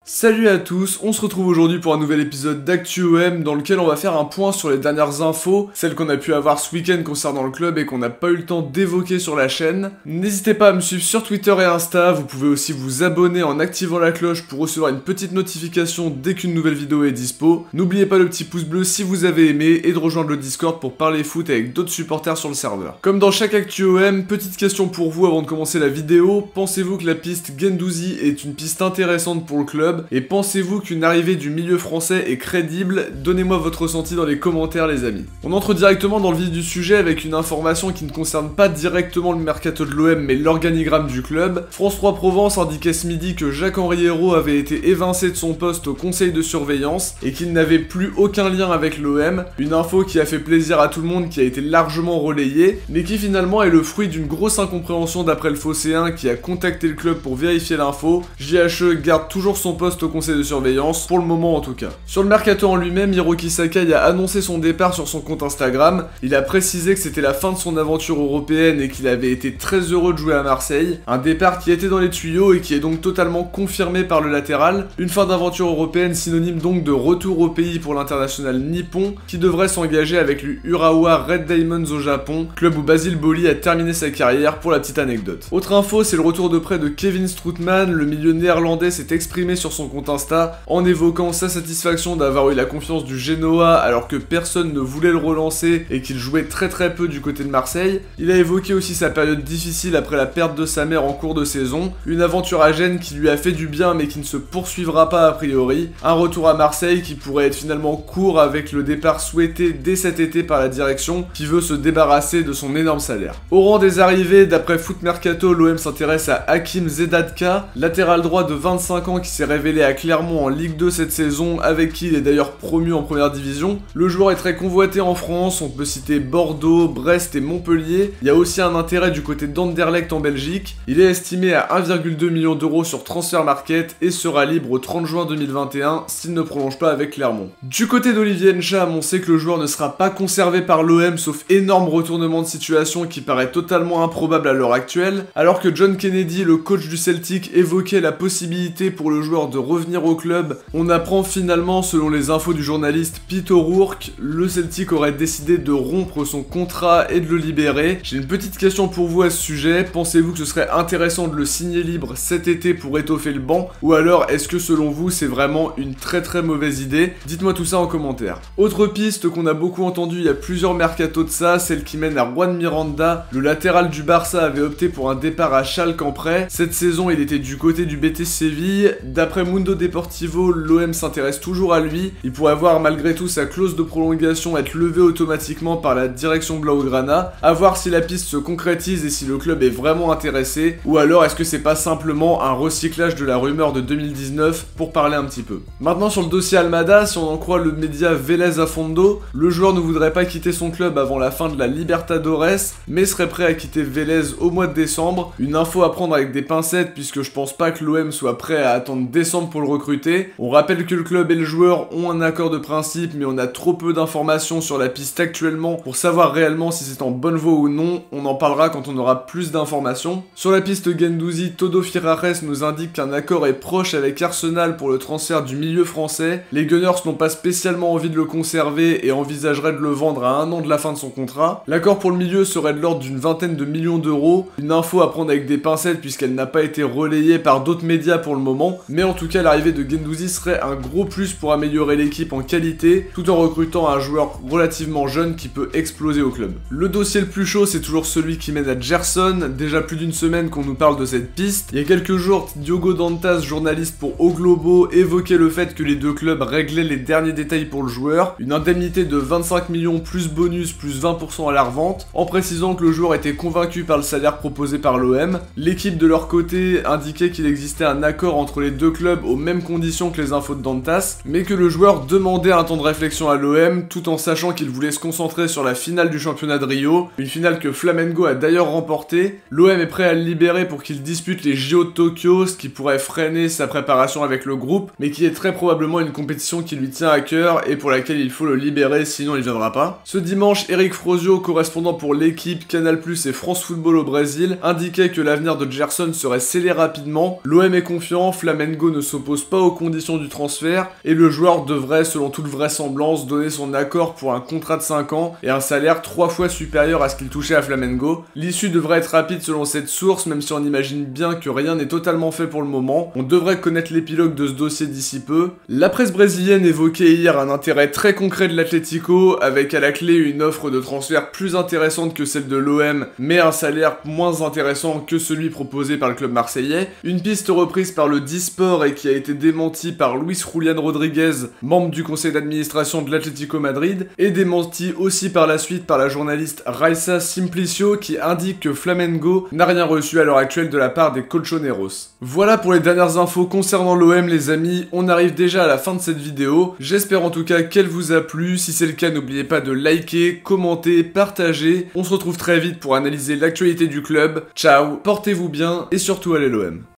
Salut à tous, on se retrouve aujourd'hui pour un nouvel épisode d'ActuOM dans lequel on va faire un point sur les dernières infos, celles qu'on a pu avoir ce week-end concernant le club et qu'on n'a pas eu le temps d'évoquer sur la chaîne. N'hésitez pas à me suivre sur Twitter et Insta, vous pouvez aussi vous abonner en activant la cloche pour recevoir une petite notification dès qu'une nouvelle vidéo est dispo. N'oubliez pas le petit pouce bleu si vous avez aimé et de rejoindre le Discord pour parler foot avec d'autres supporters sur le serveur. Comme dans chaque ActuOM, petite question pour vous avant de commencer la vidéo, pensez-vous que la piste Guendouzi est une piste intéressante pour le club? Et pensez-vous qu'une arrivée du milieu français est crédible? Donnez-moi votre ressenti dans les commentaires les amis. On entre directement dans le vif du sujet avec une information qui ne concerne pas directement le mercato de l'OM mais l'organigramme du club. France 3 Provence indiquait ce midi que Jacques-Henri Hérault avait été évincé de son poste au conseil de surveillance et qu'il n'avait plus aucun lien avec l'OM. Une info qui a fait plaisir à tout le monde, qui a été largement relayée, mais qui finalement est le fruit d'une grosse incompréhension d'après le Phocéen qui a contacté le club pour vérifier l'info. JHE garde toujours son poste au conseil de surveillance, pour le moment en tout cas. Sur le mercato en lui-même, Hiroki Sakai a annoncé son départ sur son compte Instagram. Il a précisé que c'était la fin de son aventure européenne et qu'il avait été très heureux de jouer à Marseille. Un départ qui était dans les tuyaux et qui est donc totalement confirmé par le latéral. Une fin d'aventure européenne synonyme donc de retour au pays pour l'international nippon qui devrait s'engager avec le Urawa Red Diamonds au Japon, club où Basile Boli a terminé sa carrière pour la petite anecdote. Autre info, c'est le retour de prêt de Kevin Strootman. Le milieu néerlandais s'est exprimé sur son compte Insta en évoquant sa satisfaction d'avoir eu la confiance du Genoa alors que personne ne voulait le relancer et qu'il jouait très peu du côté de Marseille. Il a évoqué aussi sa période difficile après la perte de sa mère en cours de saison, une aventure à Gênes qui lui a fait du bien mais qui ne se poursuivra pas a priori, un retour à Marseille qui pourrait être finalement court avec le départ souhaité dès cet été par la direction qui veut se débarrasser de son énorme salaire. Au rang des arrivées, d'après Foot Mercato, l'OM s'intéresse à Hakim Zedatka, latéral droit de 25 ans qui s'est révélé à Clermont en Ligue 2 cette saison, avec qui il est d'ailleurs promu en première division. Le joueur est très convoité en France, on peut citer Bordeaux, Brest et Montpellier. Il y a aussi un intérêt du côté d'Anderlecht en Belgique. Il est estimé à 1,2 million d'euros sur Transfermarkt et sera libre au 30 juin 2021 s'il ne prolonge pas avec Clermont. Du côté d'Olivier Ncham, on sait que le joueur ne sera pas conservé par l'OM sauf énorme retournement de situation qui paraît totalement improbable à l'heure actuelle, alors que John Kennedy, le coach du Celtic, évoquait la possibilité pour le joueur de revenir au club. On apprend finalement, selon les infos du journaliste Pete O'Rourke, le Celtic aurait décidé de rompre son contrat et de le libérer. J'ai une petite question pour vous à ce sujet, pensez-vous que ce serait intéressant de le signer libre cet été pour étoffer le banc, ou alors est-ce que selon vous c'est vraiment une très mauvaise idée? Dites-moi tout ça en commentaire. Autre piste qu'on a beaucoup entendue il y a plusieurs mercatos de ça, celle qui mène à Juan Miranda. Le latéral du Barça avait opté pour un départ à Schalke en prêt. Cette saison il était du côté du Betis Séville. D'après Mundo Deportivo, l'OM s'intéresse toujours à lui. Il pourrait voir malgré tout sa clause de prolongation être levée automatiquement par la direction Blaugrana. À voir si la piste se concrétise et si le club est vraiment intéressé, ou alors est-ce que c'est pas simplement un recyclage de la rumeur de 2019 pour parler un petit peu. Maintenant sur le dossier Almada, si on en croit le média Vélez a Fondo, le joueur ne voudrait pas quitter son club avant la fin de la Libertadores, mais serait prêt à quitter Vélez au mois de décembre. Une info à prendre avec des pincettes puisque je pense pas que l'OM soit prêt à attendre décembre pour le recruter. On rappelle que le club et le joueur ont un accord de principe mais on a trop peu d'informations sur la piste actuellement pour savoir réellement si c'est en bonne voie ou non. On en parlera quand on aura plus d'informations. Sur la piste Guendouzi, Todo Firares nous indique qu'un accord est proche avec Arsenal pour le transfert du milieu français. Les Gunners n'ont pas spécialement envie de le conserver et envisageraient de le vendre à 1 an de la fin de son contrat. L'accord pour le milieu serait de l'ordre d'une vingtaine de millions d'euros. Une info à prendre avec des pincettes puisqu'elle n'a pas été relayée par d'autres médias pour le moment, mais en tout cas l'arrivée de Guendouzi serait un gros plus pour améliorer l'équipe en qualité, tout en recrutant un joueur relativement jeune qui peut exploser au club. Le dossier le plus chaud c'est toujours celui qui mène à Gerson, déjà plus d'une semaine qu'on nous parle de cette piste. Il y a quelques jours, Diogo Dantas, journaliste pour O Globo, évoquait le fait que les deux clubs réglaient les derniers détails pour le joueur, une indemnité de 25 millions plus bonus plus 20% à la revente, en précisant que le joueur était convaincu par le salaire proposé par l'OM. L'équipe de leur côté indiquait qu'il existait un accord entre les deux clubs aux mêmes conditions que les infos de Dantas, mais que le joueur demandait un temps de réflexion à l'OM tout en sachant qu'il voulait se concentrer sur la finale du championnat de Rio, une finale que Flamengo a d'ailleurs remportée. L'OM est prêt à le libérer pour qu'il dispute les JO de Tokyo, ce qui pourrait freiner sa préparation avec le groupe, mais qui est très probablement une compétition qui lui tient à cœur et pour laquelle il faut le libérer sinon il viendra pas. Ce dimanche, Eric Frozio, correspondant pour l'équipe, Canal+ et France Football au Brésil, indiquait que l'avenir de Gerson serait scellé rapidement. L'OM est confiant, Flamengo ne ne s'oppose pas aux conditions du transfert et le joueur devrait, selon toute vraisemblance, donner son accord pour un contrat de 5 ans et un salaire 3 fois supérieur à ce qu'il touchait à Flamengo. L'issue devrait être rapide selon cette source, même si on imagine bien que rien n'est totalement fait pour le moment. On devrait connaître l'épilogue de ce dossier d'ici peu. La presse brésilienne évoquait hier un intérêt très concret de l'Atlético, avec à la clé une offre de transfert plus intéressante que celle de l'OM, mais un salaire moins intéressant que celui proposé par le club marseillais. Une piste reprise par le Disport et qui a été démentie par Luis Julián Rodríguez, membre du conseil d'administration de l'Atlético Madrid, et démentie aussi par la suite par la journaliste Raissa Simplicio qui indique que Flamengo n'a rien reçu à l'heure actuelle de la part des Colchoneros. Voilà pour les dernières infos concernant l'OM les amis, on arrive déjà à la fin de cette vidéo. J'espère en tout cas qu'elle vous a plu, si c'est le cas n'oubliez pas de liker, commenter, partager. On se retrouve très vite pour analyser l'actualité du club. Ciao, portez-vous bien et surtout allez l'OM.